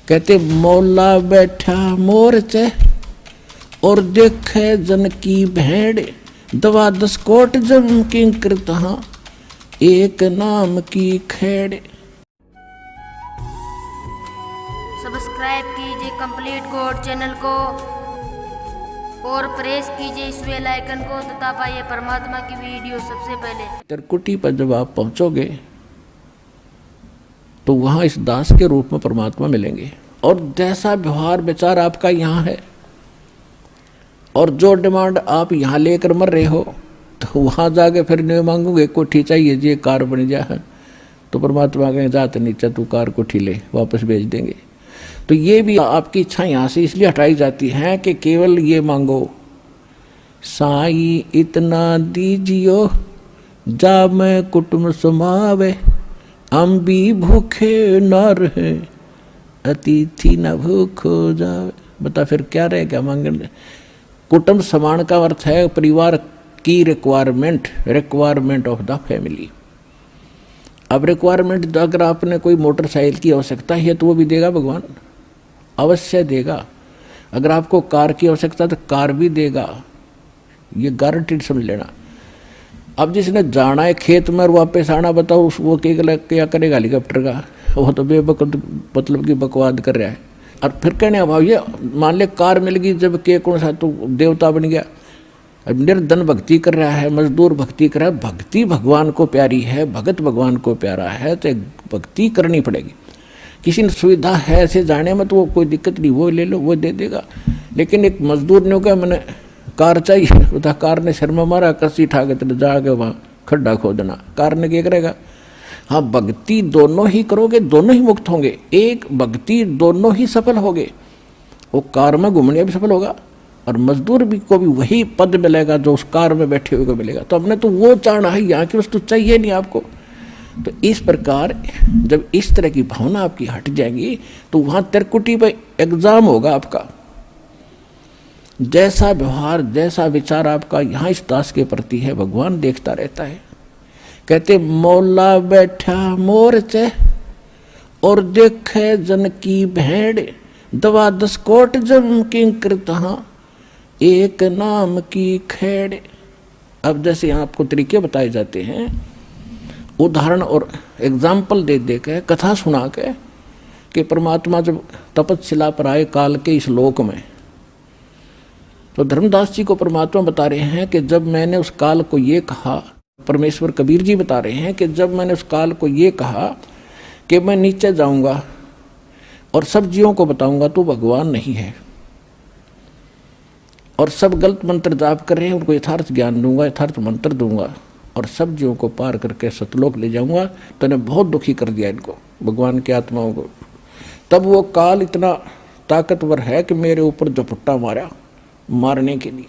कहते मौला बैठा मोरचे और देखे जन की भेड़, दवा 10 कोट जम किंकर तहाँ एक नाम की खेड़। सब्सक्राइब कीजिए कंप्लीट कोड चैनल को और प्रेस कीजिए इस बेल आइकन को तथा पाइए परमात्मा की वीडियो सबसे पहले। त्रिकुटी पर जब आप पहुंचोगे तो वहां इस दास के रूप में परमात्मा मिलेंगे, और जैसा व्यवहार विचार आपका यहाँ है और जो डिमांड आप यहाँ लेकर मर रहे हो, तो वहाँ जाके फिर नहीं मांगोगे कोठी चाहिए जी, कार बन जाए, तो परमात्मा कहें जाते नीचे तू कार कोठी ले, वापस भेज देंगे। तो ये भी आपकी इच्छा यहाँ से इसलिए हटाई जाती है कि केवल ये मांगो, साईं इतना दीजियो जा मैं कुटुंब समावे, हम भी भूखे न रहे अतिथि न भूख हो जावे। बता फिर क्या रहे, क्या मांगे। कुटुंब समान का अर्थ है परिवार की रिक्वायरमेंट ऑफ द फैमिली। अब रिक्वायरमेंट अगर आपने कोई मोटरसाइकिल की आवश्यकता है तो वो भी देगा भगवान, अवश्य देगा। अगर आपको कार की आवश्यकता तो कार भी देगा, ये गारंटीड समझ लेना। अब जिसने जाना है खेत में और वापस आना, बताओ वो क्या करेगा हेलीकॉप्टर का, वो तो मतलब की बकवाद कर रहा है। और फिर कहने अब ये मान ले कार मिल गई जब के कौन सा तो देवता बन गया। अब निर्धन भक्ति कर रहा है, मजदूर भक्ति कर रहा है, भक्ति भगवान को प्यारी है, भगत भगवान को प्यारा है, तो भक्ति करनी पड़ेगी। किसी ने सुविधा है ऐसे जाने में तो वो कोई दिक्कत नहीं, वो ले लो, वो दे देगा। लेकिन एक मजदूर ने कहा मैंने कार चाहिए, उधर कार ने शर्म मारा, कसी ठा के तेरे जाके वहाँ खड्डा खोदना, कार ने क्या करेगा। हाँ, भक्ति दोनों ही करोगे, दोनों ही मुक्त होंगे। एक भक्ति दोनों ही सफल होगे, वो कार में घूमने भी सफल होगा और मजदूर भी को भी वही पद मिलेगा जो उस कार में बैठे हुए को मिलेगा। तो हमने तो वो चाहना है, यहाँ की वस्तु चाहिए नहीं आपको। तो इस प्रकार जब इस तरह की भावना आपकी हट जाएगी तो वहाँ त्रिकुटी पर एग्जाम होगा आपका। जैसा व्यवहार जैसा विचार आपका यहाँ इस दास के प्रति है, भगवान देखता रहता है। कहते मौला बैठा मोरचे और देखे जन की भेड़, दवा 10 कोट जम किंकर तहाँ एक नाम की खेड़। अब जैसे यहाँ आपको तरीके बताए जाते हैं, उदाहरण और एग्जाम्पल दे दे के, कथा सुना के, कि परमात्मा जब तपस्या पर आए काल के इस लोक में, तो धर्मदास जी को परमात्मा बता रहे हैं कि जब मैंने उस काल को ये कहा, परमेश्वर कबीर जी बता रहे हैं कि जब मैंने उस काल को ये कहा कि मैं नीचे जाऊंगा और सब जीवों को बताऊंगा तो भगवान नहीं है, और सब गलत मंत्र जाप कर रहे हैं, उनको यथार्थ ज्ञान दूंगा, यथार्थ मंत्र दूंगा और सब जीवों को पार करके सतलोक ले जाऊंगा, तो ने बहुत दुखी कर दिया इनको, भगवान की आत्माओं को। तब वो काल इतना ताकतवर है कि मेरे ऊपर झपट्टा मारा मारने के लिए,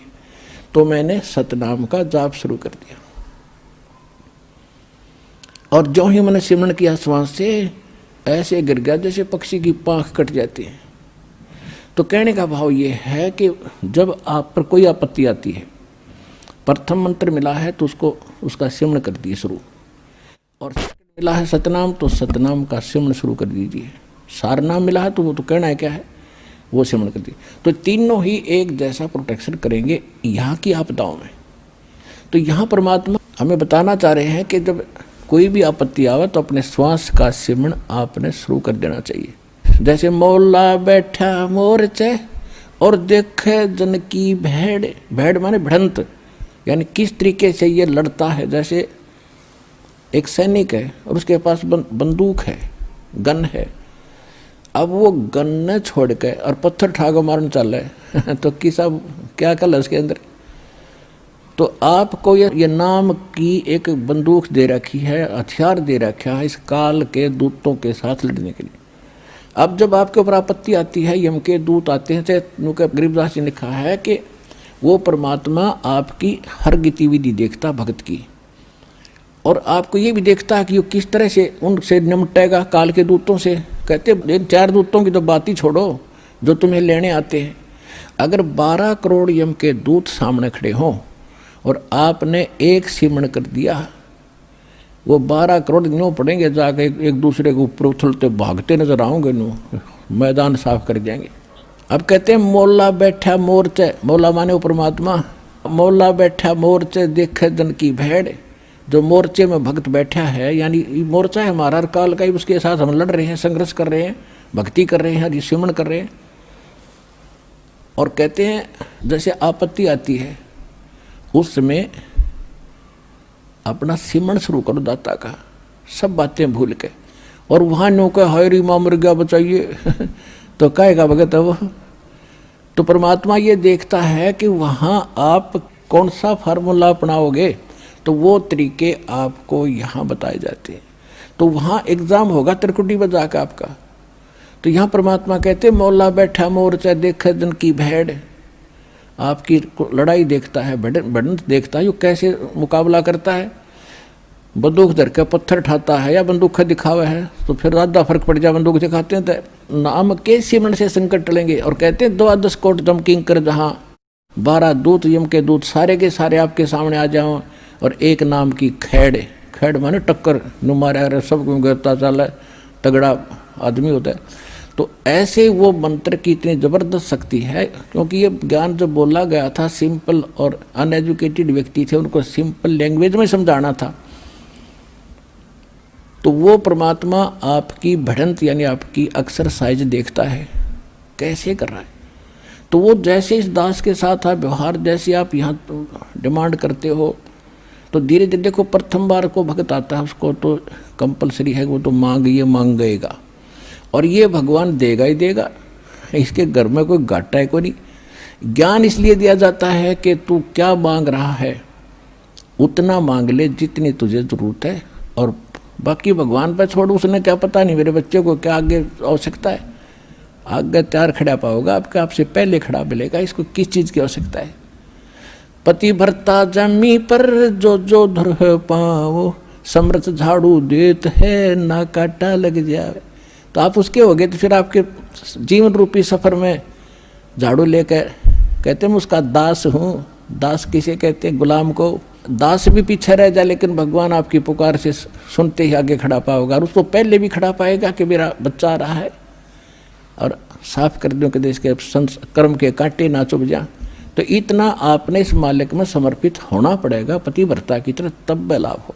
तो मैंने सतनाम का जाप शुरू कर दिया। और जो ही मैंने सिमरण किया श्वास से, ऐसे गिर गया जैसे पक्षी की पांख कट जाती है। तो कहने का भाव ये है कि जब आप पर कोई आपत्ति आती है, प्रथम मंत्र मिला है तो उसका सिमरण कर दिए शुरू, और मिला है सतनाम तो सतनाम का सिमरण शुरू कर दीजिए। सारनाम मिला है तो वो तो कहना है क्या है, वो सिमरण कर दिए। तो तीनों ही एक जैसा प्रोटेक्शन करेंगे यहाँ की आपदाओं में। तो यहाँ परमात्मा हमें बताना चाह रहे हैं कि जब कोई भी आपत्ति आवे तो अपने श्वास का सिमरण आपने शुरू कर देना चाहिए। जैसे मौला बैठा मोरचे और देखे जन की भेड़, भेड़ माने भिड़ंत, यानी किस तरीके से ये लड़ता है। जैसे एक सैनिक है और उसके पास बंदूक है, गन है, अब वो गन न छोड़ के और पत्थर ठाको मारने चल रहे तो किसा क्या कल उसके अंदर। तो आपको ये नाम की एक बंदूक दे रखी है, हथियार दे रखा है इस काल के दूतों के साथ लड़ने के लिए। अब जब आपके ऊपर आपत्ति आती है, यम के दूत आते हैं, चाहे गरीबदास जी ने लिखा है कि वो परमात्मा आपकी हर गतिविधि देखता भक्त की, और आपको ये भी देखता है कि वो किस तरह से उनसे निपटेगा काल के दूतों से। कहते इन 4 दूतों की तो बात ही छोड़ो जो तुम्हें लेने आते हैं। अगर 12 करोड़ यम के दूत सामने खड़े हों और आपने एक सिमरण कर दिया, वो 12 करोड़ न्यू पड़ेंगे जाके एक दूसरे के ऊपर उछलते भागते नजर आओगे न्यू। मैदान साफ कर जाएंगे। अब कहते हैं मोला बैठा मोर्चे, मोला माने वो परमात्मा, मोला बैठा मोर्चे देखे दन की भेड़। जो मोर्चे में भक्त बैठा है, यानी मोर्चा है हमारा हर काल का ही, उसके साथ हम लड़ रहे हैं, संघर्ष कर रहे हैं, भक्ति कर रहे हैं, हरि सिमरण कर रहे हैं। और कहते हैं जैसे आपत्ति आती है उस समय अपना सिमरण शुरू करो दाता का, सब बातें भूल के। और वहाँ नो का हायरी माँ मर गया बचाइए तो कहेगा भगत है वो। तो परमात्मा ये देखता है कि वहाँ आप कौन सा फार्मूला अपनाओगे, तो वो तरीके आपको यहाँ बताए जाते हैं। तो वहाँ एग्ज़ाम होगा त्रिकुटी बजा का आपका। तो यहाँ परमात्मा कहते मौला बैठा मोर्चा देखे दिन की भेड़, आपकी लड़ाई देखता है, बढ़त देखता है, यो कैसे मुकाबला करता है। बंदूक धर के पत्थर ठाता है या बंदूक दिखावा है, तो फिर ज़्यादा फर्क पड़ जाए। बंदूक दिखाते हैं तो नाम के सिमरण से संकट टलेंगे। और कहते हैं 12 कोट दम किंकर जहाँ, 12 दूत यम के दूत सारे के सारे आपके सामने आ जाओ। और एक नाम की खैड़, खैड़ माने टक्कर नु मारा सब गिरता चला, तगड़ा आदमी होता है। तो ऐसे वो मंत्र की इतनी ज़बरदस्त शक्ति है, क्योंकि ये ज्ञान जो बोला गया था सिंपल और अनएजुकेटेड व्यक्ति थे, उनको सिंपल लैंग्वेज में समझाना था। तो वो परमात्मा आपकी बढ़ंत यानी आपकी एक्सरसाइज देखता है कैसे कर रहा है। तो वो जैसे इस दास के साथ आप व्यवहार, जैसे आप यहाँ डिमांड करते हो, तो धीरे धीरे देखो प्रथम बार को भक्त आता है उसको तो कंपलसरी है, वो तो मांग गएगा और ये भगवान देगा ही देगा। इसके घर में कोई घाटा है कोई नहीं। ज्ञान इसलिए दिया जाता है कि तू क्या मांग रहा है उतना मांग ले जितनी तुझे ज़रूरत है, और बाकी भगवान पर छोड़। उसने क्या पता नहीं मेरे बच्चे को क्या आगे आवश्यकता है, आगे तैयार खड़ा पाओगा आपका, आपसे पहले खड़ा मिलेगा, इसको किस चीज़ की आवश्यकता है। पति भरता जमी पर जो जो धर पाओ, समर्थ झाड़ू देत है ना काटा लग जाए। तो आप उसके हो गए तो फिर आपके जीवन रूपी सफ़र में झाड़ू लेकर, कहते हैं मैं उसका दास हूँ। दास किसे कहते हैं? गुलाम को। दास भी पीछे रह जाए लेकिन भगवान आपकी पुकार से सुनते ही आगे खड़ा पाओगा, और उसको पहले भी खड़ा पाएगा कि मेरा बच्चा आ रहा है, और साफ कर दूँ कि देश के कर्म के कांटे ना चुभ जा। तो इतना आपने इस मालिक में समर्पित होना पड़ेगा पतिव्रता की तरह, तब लाभ हो।